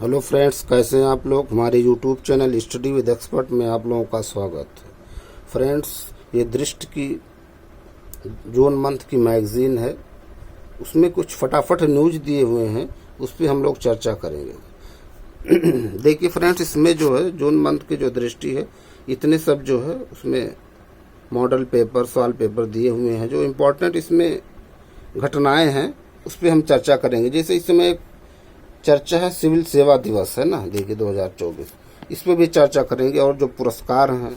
Hello friends, कैसे हैं आप लोग। हमारे YouTube channel study with expert में आप लोगों का स्वागत है। फ्रेंड्स, ये दृष्टि की जून मंथ की मैगज़ीन है, उसमें कुछ फटाफट न्यूज़ दिए हुए हैं, उस पर हम लोग चर्चा करेंगे। देखिए फ्रेंड्स, इसमें जो है जून मंथ की जो दृष्टि है, इतने सब जो है उसमें मॉडल पेपर, सवाल पेपर दिए हुए हैं। जो इम्पोर्टेंट इसमें घटनाएं हैं उस पर हम चर्चा करेंगे। जैसे इस समय चर्चा है सिविल सेवा दिवस है ना, देखिए 2024, इस पे भी चर्चा करेंगे। और जो पुरस्कार हैं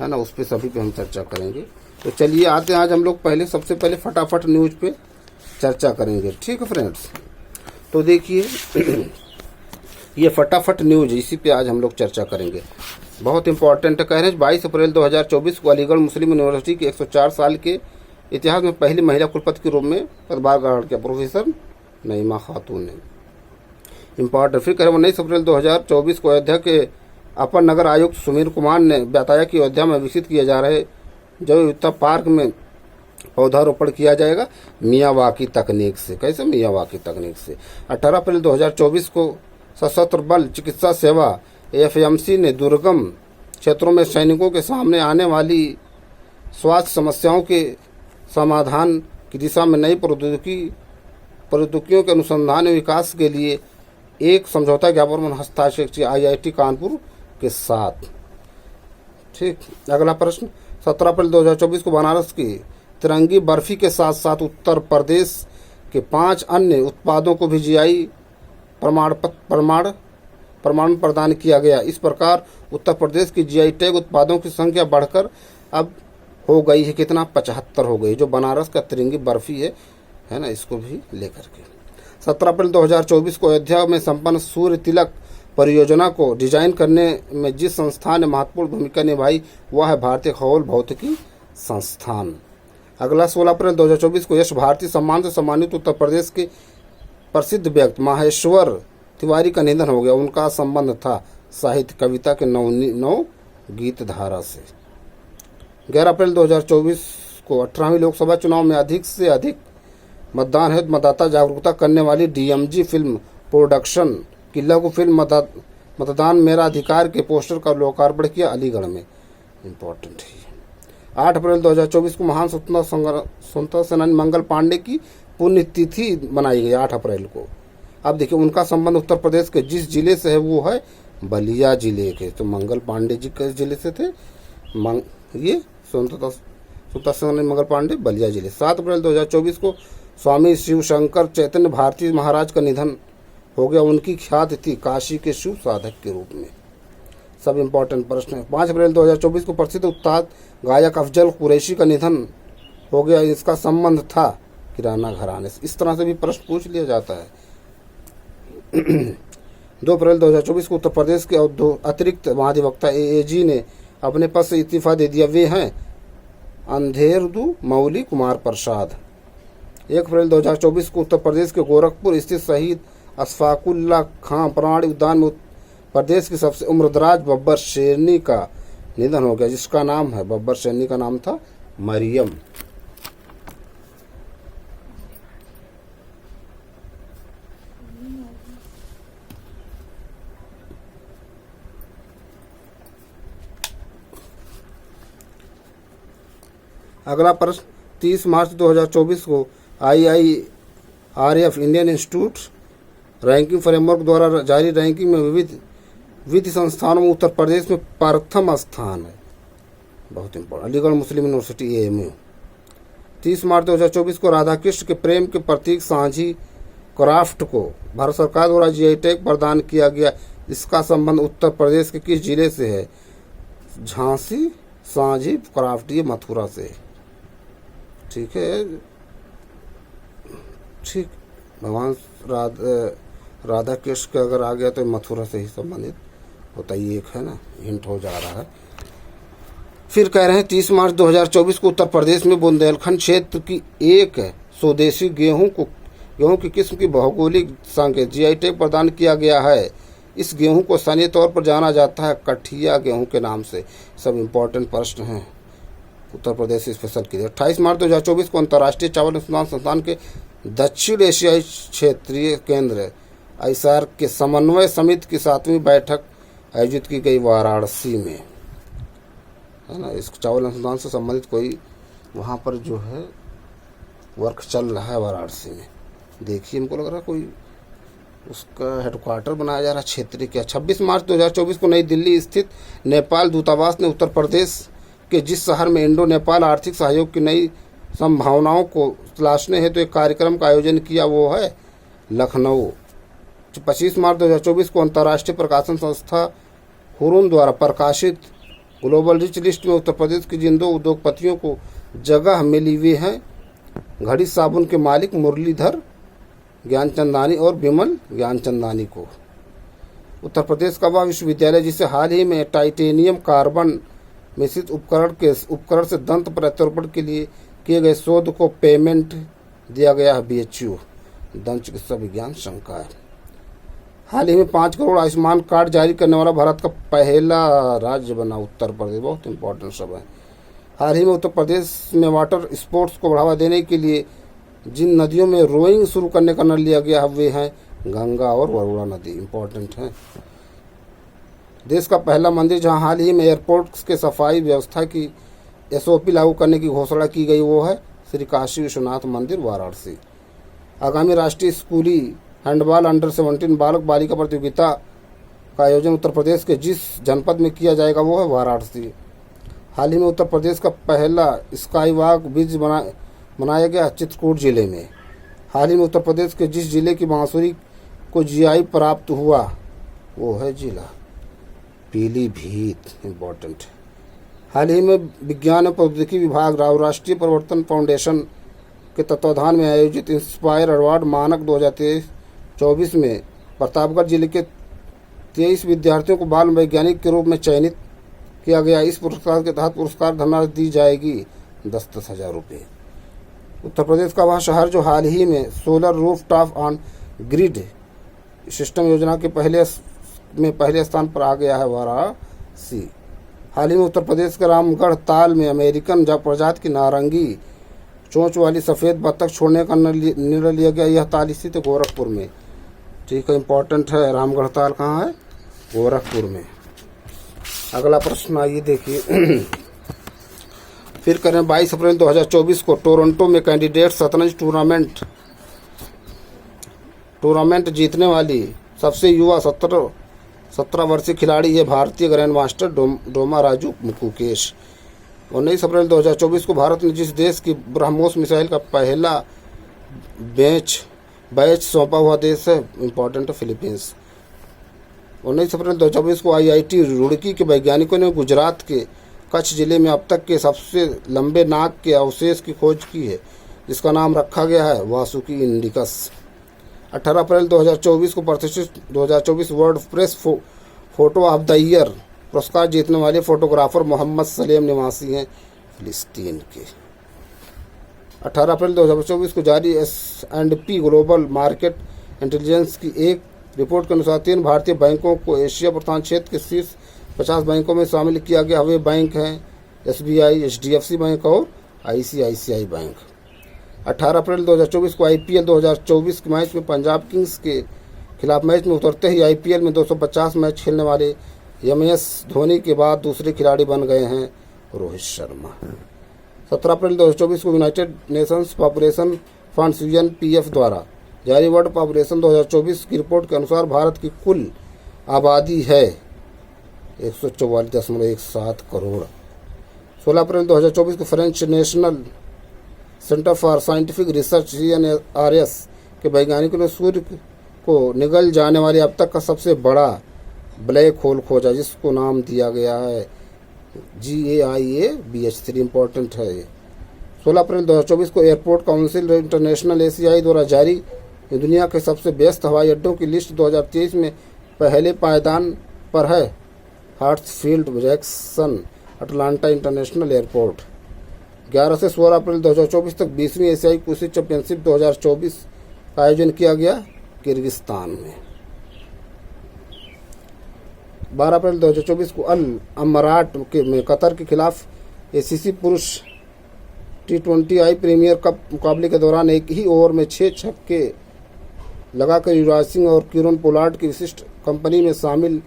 है ना, उस पे सभी पे हम चर्चा करेंगे। तो चलिए आते हैं, आज हम लोग सबसे पहले फटाफट न्यूज़ पे चर्चा करेंगे। ठीक है फ्रेंड्स, तो देखिए ये फटाफट न्यूज़, इसी पे आज हम लोग चर्चा करेंगे। बहुत इंपॉर्टेंट कह रहे हैं 22 अप्रैल 2024 को अलीगढ़ मुस्लिम यूनिवर्सिटी के 104 साल के इतिहास में पहली महिला कुलपति के रूप में पदभार ग्रहण किया प्रोफेसर नईमा खातून ने। इम्पॉर्टेंट फिर करें 19 अप्रैल 2024 को अयोध्या के अपर नगर आयुक्त सुमीर कुमार ने बताया कि अयोध्या में विकसित किए जा रहे जैव विविधता पार्क में पौधारोपण किया जाएगा मियावाकी तकनीक से। कैसे? मियावाकी तकनीक से। 18 अप्रैल 2024 को सशस्त्र बल चिकित्सा सेवा एएफएमसी ने दुर्गम क्षेत्रों में सैनिकों के सामने आने वाली स्वास्थ्य समस्याओं के समाधान की दिशा में नई प्रौद्योगिकियों के अनुसंधान और विकास के लिए एक समझौता ज्ञापन पर हस्ताक्षर किया आईआईटी कानपुर के साथ। ठीक, अगला प्रश्न 17 अप्रैल 2024 को बनारस की तिरंगी बर्फी के साथ साथ उत्तर प्रदेश के 5 अन्य उत्पादों को भी जीआई प्रमाण प्रदान किया गया। इस प्रकार उत्तर प्रदेश की जीआई टैग उत्पादों की संख्या बढ़कर अब हो गई है कितना? 75 हो गई। जो बनारस का तिरंगी बर्फी है ना, इसको भी लेकर के 17 अप्रैल 2024 को अयोध्या में संपन्न सूर्य तिलक परियोजना को डिजाइन करने में जिस संस्थान ने महत्वपूर्ण भूमिका निभाई वह है भारतीय खगोल भौतिकी संस्थान। अगला 16 अप्रैल 2024 को यश भारती सम्मान से सम्मानित उत्तर प्रदेश के प्रसिद्ध व्यक्ति माहेश्वर तिवारी का निधन हो गया। उनका संबंध था साहित्य कविता के नौ गीत धारा से। 11 अप्रैल 2024 को 18वीं लोकसभा चुनाव में अधिक से अधिक मतदान हेतु मतदाता जागरूकता करने वाली डीएमजी फिल्म प्रोडक्शन की लघु फिल्म मतदान मेरा अधिकार के पोस्टर का लोकार्पण किया अलीगढ़ में। इम्पोर्टेंट है। 8 अप्रैल 2024 को महान स्वतंत्रता सेनानी मंगल पांडे की पुण्यतिथि मनाई गई 8 अप्रैल को। अब देखिए उनका संबंध उत्तर प्रदेश के जिस जिले से है वो है बलिया जिले के। तो मंगल पांडे जी किस जिले से थे? ये स्वतंत्रता सेनानी मंगल पांडे बलिया जिले। 7 अप्रैल 2024 को स्वामी शिव शंकर चैतन्य भारती महाराज का निधन हो गया। उनकी ख्याति थी काशी के शिव साधक के रूप में। सब इम्पोर्टेंट प्रश्न है। 5 अप्रैल 2024 को प्रसिद्ध उस्ताद गायक अफजल कुरैशी का निधन हो गया। इसका संबंध था किराना घराने से। इस तरह से भी प्रश्न पूछ लिया जाता है। 2 अप्रैल 2024 को उत्तर प्रदेश के अतिरिक्त महाधिवक्ता एएजी ने अपने पद से इस्तीफा दे दिया। वे हैं अंधेरदू मौली कुमार प्रसाद। 1 अप्रैल 2024 को उत्तर प्रदेश के गोरखपुर स्थित शहीद अशफाकुल्ला खां प्राणी उद्यान में प्रदेश की सबसे उम्रदराज बब्बर शेरनी का निधन हो गया, जिसका नाम है बब्बर शेरनी का नाम था मरियम। अगला प्रश्न 30 मार्च 2024 को IIRF Indian institute ranking framework द्वारा जारी रैंकिंग में विविध वित्तीय संस्थानों में उत्तर प्रदेश में प्रथम स्थान है। बहुत इंपॉर्टेंट। अलीगढ़ मुस्लिम यूनिवर्सिटी AMU। 30 मार्च 2024 को राधाकृष्ण के प्रेम के प्रतीक सांझी क्राफ्ट को भारत सरकार द्वारा जीआई टैग प्रदान किया गया। इसका संबंध उत्तर प्रदेश के किस जिले से है? झांसी सांझी क्राफ्ट, ये मथुरा से। ठीक है, ठीक। भगवान राधा कृष्ण का अगर आ गया तो मथुरा से ही संबंधित होता ही एक है ना, हिंट हो जा रहा है। फिर कह रहे हैं 30 मार्च 2024 को उत्तर प्रदेश में बुंदेलखंड क्षेत्र की एक स्वदेशी गेहूं की किस्म की भौगोलिक संकेत जीआई टैग प्रदान किया गया है। इस गेहूं को स्थानीय तौर पर जाना जाता है कठिया गेहूं के नाम से। सब इम्पोर्टेंट प्रश्न हैं उत्तर प्रदेश स्पेशल के लिए। 28 मार्च 2024 को अंतर्राष्ट्रीय चावल अनुसंधान संस्थान के दक्षिण एशियाई क्षेत्रीय केंद्र आईएसआर के समन्वय समिति की 7वीं बैठक आयोजित की गई वाराणसी में, है ना। इस चावल अनुसंधान से संबंधित कोई वहाँ पर जो है वर्क चल रहा है वाराणसी में। देखिए, हमको लग रहा है कोई उसका हेडक्वार्टर बनाया जा रहा है क्षेत्रीय क्या। 26 मार्च 2024 को नई दिल्ली स्थित नेपाल दूतावास ने उत्तर प्रदेश के जिस शहर में इंडो नेपाल आर्थिक सहयोग की नई संभावनाओं को तलाशने हेतु एक कार्यक्रम का आयोजन किया, वो है लखनऊ। 25 मार्च 2024 को अंतर्राष्ट्रीय प्रकाशन संस्था हुरुन द्वारा प्रकाशित ग्लोबल रिच लिस्ट में उत्तर प्रदेश के जिन 2 उद्योगपतियों को जगह मिली हुई है, घड़ी साबुन के मालिक मुरलीधर ज्ञानचंदानी और विमल ज्ञानचंदानी को उत्तर प्रदेश का वह विश्वविद्यालय जिसे हाल ही में टाइटेनियम कार्बन मिश्रित उपकरण से दंत प्रत्यारोपण के लिए किए गए शोध को पेमेंट दिया गया है। BHU दंत चिकित्सा विज्ञान संकाय। हाल ही में 5 करोड़ आयुष्मान कार्ड जारी करने वाला भारत का पहला राज्य बना उत्तर प्रदेश। बहुत इंपॉर्टेंट सब है। हाल ही में उत्तर प्रदेश में वाटर स्पोर्ट्स को बढ़ावा देने के लिए जिन नदियों में रोइंग शुरू करने का निर्णय लिया गया वे हैं गंगा और वरुणा नदी। इंपॉर्टेंट है। देश का पहला मंदिर जहां हाल ही में एयरपोर्ट के सफाई व्यवस्था की SOP लागू करने की घोषणा की गई, वो है श्री काशी विश्वनाथ मंदिर वाराणसी। आगामी राष्ट्रीय स्कूली हैंडबॉल अंडर-17 बालक बालिका प्रतियोगिता का आयोजन उत्तर प्रदेश के जिस जनपद में किया जाएगा, वो है वाराणसी। हाल ही में उत्तर प्रदेश का पहला स्काई वॉक ब्रिज बनाया गया चित्रकूट जिले में। हाल ही में उत्तर प्रदेश के जिस जिले की बांसुरी को GI प्राप्त हुआ, वो है जिला पीलीभीत। इम्पोर्टेंट। हाल ही में विज्ञान एवं प्रौद्योगिकी विभाग राष्ट्रीय प्रवर्तन फाउंडेशन के तत्वाधान में आयोजित इंस्पायर अवार्ड मानक 2023-24 में प्रतापगढ़ जिले के 23 विद्यार्थियों को बाल वैज्ञानिक के रूप में चयनित किया गया। इस पुरस्कार के तहत पुरस्कार धनराशि दी जाएगी 10-10 हज़ार रुपये। उत्तर प्रदेश का वह शहर जो हाल ही में solar rooftop on grid system योजना के पहले स्थान पर आ गया है, वाराणसी। हाल ही में उत्तर प्रदेश के रामगढ़ ताल में अमेरिकन प्रजाति की नारंगी चोंच वाली सफ़ेद बत्तख छोड़ने का निर्णय लिया गया। यह ताल स्थित है गोरखपुर में। ठीक है, इंपॉर्टेंट है। रामगढ़ ताल कहाँ है? गोरखपुर में। अगला प्रश्न आइए देखिए। फिर करें 22 अप्रैल 2024 को टोरंटो में कैंडिडेट शतरंज टूर्नामेंट जीतने वाली सबसे युवा 17 वर्षीय खिलाड़ी है भारतीय ग्रैंड मास्टर डोमा राजू मुकुकेश। 19 अप्रैल 2024 को भारत ने जिस देश की ब्रह्मोस मिसाइल का पहला बैच सौंपा हुआ देश है, इंपॉर्टेंट, फिलीपींस। 19 अप्रैल 2024 को IIT रुड़की के वैज्ञानिकों ने गुजरात के कच्छ जिले में अब तक के सबसे लंबे नाक के अवशेष की खोज की है, जिसका नाम रखा गया है वासुकी इंडिकस। 18 अप्रैल 2024 को प्रतिष्ठित 2024 world press photo of the year पुरस्कार जीतने वाले फोटोग्राफर मोहम्मद सलेम निवासी हैं फिलिस्तीन के। 18 अप्रैल 2024 को जारी S&P ग्लोबल मार्केट इंटेलिजेंस की एक रिपोर्ट के अनुसार 3 भारतीय बैंकों को एशिया प्रशांत क्षेत्र के शीर्ष 50 बैंकों में शामिल किया गया। वे बैंक हैं SBI, HDFC बैंक और ICICI बैंक। 18 अप्रैल 2024 को IPL 2024 के मैच में पंजाब किंग्स के खिलाफ मैच में उतरते ही IPL में 250 मैच खेलने वाले MS धोनी के बाद दूसरे खिलाड़ी बन गए हैं रोहित शर्मा। 17 अप्रैल 2024 को United Nations population fund UNPF द्वारा जारी वर्ल्ड पॉपुलेशन 2024 की रिपोर्ट के अनुसार भारत की कुल आबादी है 144.17 करोड़। 16 अप्रैल 2024 को French national centre for scientific research CNRS के वैज्ञानिकों ने सूर्य को निगल जाने वाले अब तक का सबसे बड़ा ब्लैक होल खोजा, जिसको नाम दिया गया है GAIA BH3। इंपॉर्टेंट है ये। 16 अप्रैल 2024 को एयरपोर्ट काउंसिल इंटरनेशनल ACI द्वारा जारी दुनिया के सबसे व्यस्त हवाई अड्डों की लिस्ट 2023 में पहले पायदान पर है हार्ट्सफील्ड जैक्सन अटलांटा इंटरनेशनल एयरपोर्ट। 11 से 16 अप्रैल 2024 तक 20वीं एशियाई कुश्ती चैंपियनशिप 2024 का आयोजन किया गया किर्गिस्तान में। 12 अप्रैल 2024 को अल अमराट में कतर के खिलाफ ACC पुरुष T20I प्रीमियर कप मुकाबले के दौरान एक ही ओवर में 6 छक्के लगाकर युवराज सिंह और किरण पोलार्ड की विशिष्ट कंपनी में शामिल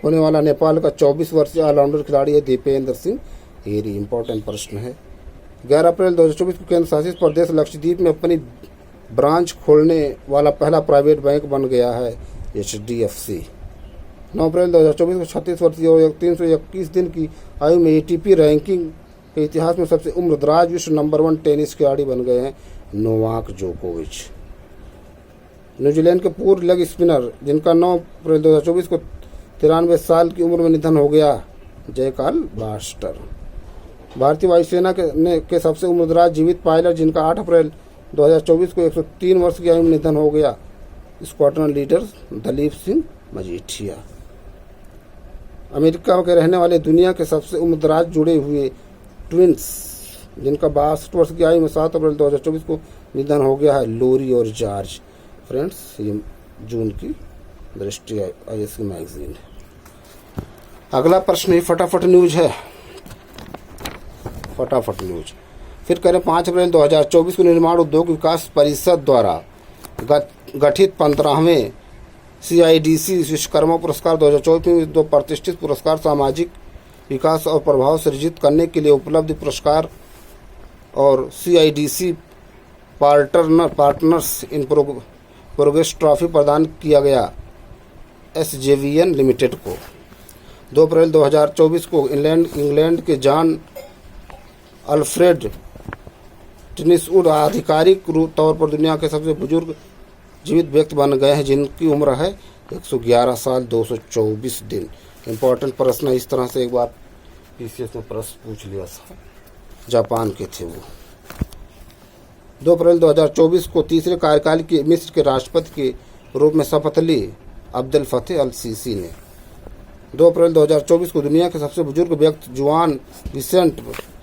होने वाला नेपाल का 24 वर्षीय ऑलराउंडर खिलाड़ी है दीपेंद्र सिंह। ये इंपॉर्टेंट प्रश्न है। 11 अप्रैल 2024 को केंद्र शासित प्रदेश लक्षद्वीप में अपनी ब्रांच खोलने वाला पहला प्राइवेट बैंक बन गया है HDFC। 9 अप्रैल 2024 को 36 वर्षीय और 321 दिन की आयु में ATP रैंकिंग के इतिहास में सबसे उम्रदराज विश्व नंबर 1 टेनिस खिलाड़ी बन गए हैं नोवाक जोकोविच। न्यूजीलैंड के पूर्व लेग स्पिनर जिनका 9 अप्रैल 2024 को 93 साल की उम्र में निधन हो गया, जयकाल बास्टर। भारतीय वायुसेना के सबसे उम्रदराज जीवित पायलट जिनका 8 अप्रैल 2024 को 103 वर्ष की आयु में निधन हो गया, squadron leader Dalip Singh Majithia. America के रहने वाले दुनिया के सबसे उम्रदराज जुड़े हुए ट्विंस जिनका 62 वर्ष की आयु में 7 अप्रैल 2024 को निधन हो गया है, लोरी और जॉर्ज। फ्रेंड्स, ये जून की दृष्टि IAS की मैगजीन है। अगला प्रश्न ही फटाफट न्यूज है। फटाफट न्यूज फिर करें 5 अप्रैल 2024 को निर्माण उद्योग विकास परिषद द्वारा गठित 15वें CIDC विश्वकर्मा पुरस्कार 2024 में 2 प्रतिष्ठित पुरस्कार सामाजिक विकास और प्रभाव सृजित करने के लिए उपलब्ध पुरस्कार और CIDC partners in progress trophy प्रदान किया गया SJVN लिमिटेड को। 2 अप्रैल 2024 को इंग्लैंड के जॉन अल्फ्रेड टिनिसवुड आधिकारिक तौर पर दुनिया के सबसे बुजुर्ग जीवित व्यक्ति बन गए हैं जिनकी उम्र है 111 साल 224 दिन। इम्पोर्टेंट प्रश्न है, इस तरह से एक बार PCS में प्रश्न पूछ लिया था, जापान के थे वो। 2 अप्रैल 2024 को तीसरे कार्यकाल के मिस्र के राष्ट्रपति के रूप में शपथ ली अब्देल फतेह अल सीसी ने। 2 अप्रैल 2024 को दुनिया के सबसे बुजुर्ग व्यक्ति जुआन विसेंट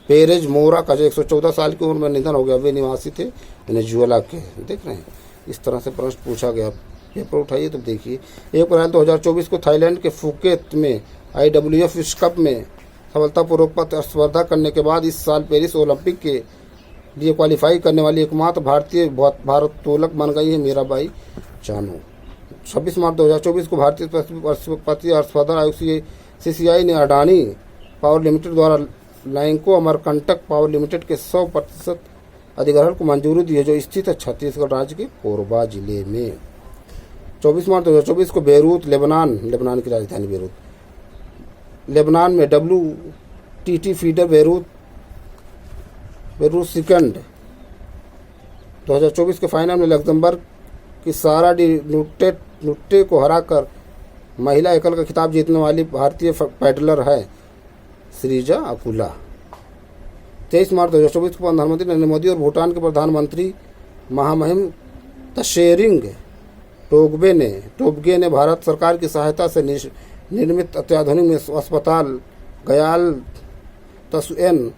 पेरेज मोरा का जो 114 साल की उम्र में निधन हो गया, वे निवासी थे वेनेजुएला के। देख रहे हैं, इस तरह से प्रश्न पूछा गया। पेपर उठाइए तो देखिए। 1 अप्रैल 2024 को थाईलैंड के फुकेत में IWF विश्व कप में सफलतापूर्वक प्रतिस्पर्धा करने के बाद इस साल पेरिस ओलंपिक के लिए क्वालिफाई करने वाली एकमात्र भारतीय भारोत्तोलक बन गई है मीराबाई चानू। 26 मार्च 2024 को भारतीय प्रतिस्पर्धा आयोग CCI ने अडानी पावर लिमिटेड द्वारा लैंको अमरकंटक पावर लिमिटेड के 100% अधिग्रहण को मंजूरी दी है जो स्थित है छत्तीसगढ़ राज्य के कोरबा जिले में। 24 मार्च 2024 को बेरूत लेबनान की राजधानी लेबनान में WTT फीडर बेरूत सेकंड 2024 के फाइनल में लग्जमबर्ग की सारा डी नुट्टे को हराकर महिला एकल का खिताब जीतने वाली भारतीय पैडलर है श्रीजा अकुला। 23 मार्च 2024 को प्रधानमंत्री नरेंद्र मोदी और भूटान के प्रधानमंत्री महामहिम तशेरिंग टोब्गे ने भारत सरकार की सहायता से निर्मित अत्याधुनिक अस्पताल Gyaltsuen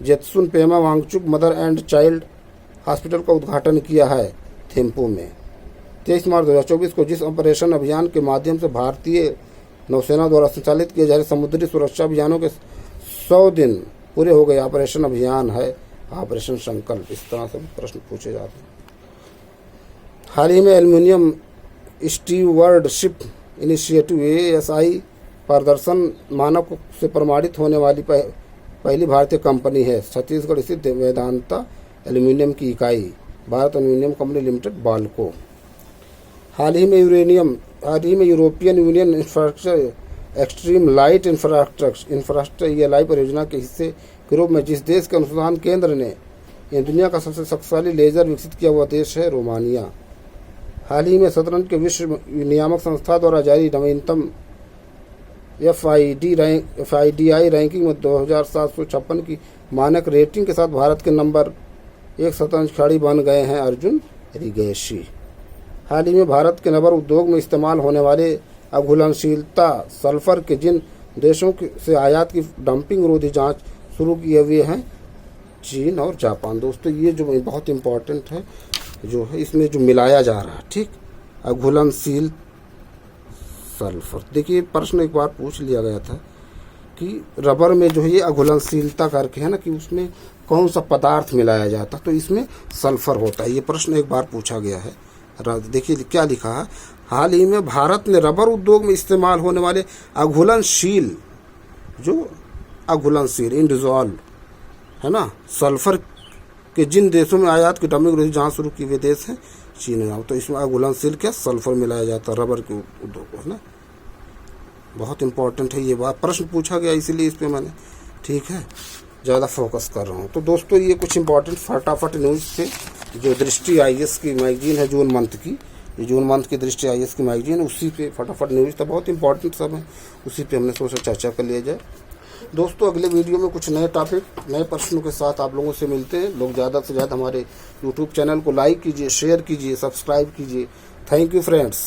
Jetsun Pema Wangchuck mother and child hospital का उद्घाटन किया है थिम्पू में। 23 मार्च 2024 को जिस ऑपरेशन अभियान के माध्यम से भारतीय नौसेना द्वारा संचालित किए जा रहे समुद्री सुरक्षा अभियानों के 100 दिन पूरे हो गए, ऑपरेशन अभियान है ऑपरेशन संकल्प। इस तरह से प्रश्न पूछे जाते हैं। हाल ही में एल्यूमिनियम स्टीवर्डशिप इनिशिएटिव ASI प्रदर्शन मानक से प्रमाणित होने वाली पहली भारतीय कंपनी है। छत्तीसगढ़ स्थित वेदांता एल्यूमिनियम की इकाई Bharat aluminium company limited BALCO. हाल ही में European union infrastructure extreme light infrastructure ELI परियोजना के हिस्से के रूप में जिस देश के अनुसंधान केंद्र ने दुनिया का सबसे शक्तिशाली लेजर विकसित किया हुआ देश है रोमानिया। हाल ही में शतरंज के विश्व नियामक संस्था द्वारा जारी नवीनतम FIDI रैंकिंग में 2756 की मानक रेटिंग के साथ भारत के नंबर 1 शतरंज खिलाड़ी बन गए हैं अर्जुन रिगेशी। हाल ही में भारत के रबर उद्योग में इस्तेमाल होने वाले अघुलनशीलता सल्फर के जिन देशों से आयात की डंपिंग विरोधी जांच शुरू किए हुए हैं चीन और जापान। दोस्तों, ये जो बहुत इम्पोर्टेंट है, जो है इसमें जो मिलाया जा रहा है, ठीक, अघुलनशील सल्फर। देखिए, प्रश्न एक बार पूछ लिया गया था कि रबर में जो है ये अघुलनशीलता करके है ना कि उसमें कौन सा पदार्थ मिलाया जाता, तो इसमें सल्फर होता है। ये प्रश्न एक बार पूछा गया है, देखिए क्या लिखा है, हाल ही में भारत ने रबर उद्योग में इस्तेमाल होने वाले अघुलनशील, जो अघुलनशील इंडिजॉल्व है ना, सल्फर के जिन देशों में आयात की टर्मिक जांच शुरू की, वे देश हैं चीन है। तो इसमें अघुलनशील क्या, सल्फर मिलाया जाता है रबर के उद्योग को, है ना। बहुत इंपॉर्टेंट है ये बात, प्रश्न पूछा गया इसीलिए इस पे मैंने, ठीक है, ज़्यादा फोकस कर रहा हूँ। तो दोस्तों ये कुछ इंपॉर्टेंट फटाफट न्यूज़ थे, जो दृष्टि IAS की मैगजीन है जून मंथ की, ये जून मंथ की दृष्टि IAS की मैगजीन है, उसी पे फटाफट न्यूज़ था, बहुत इंपॉर्टेंट सब है, उसी पे हमने सोचा चर्चा कर लिया जाए। दोस्तों अगले वीडियो में कुछ नए टॉपिक, नए प्रश्नों के साथ आप लोगों से मिलते हैं। लोग ज़्यादा से ज़्यादा हमारे यूट्यूब चैनल को लाइक कीजिए, शेयर कीजिए, सब्सक्राइब कीजिए। Thank you friends.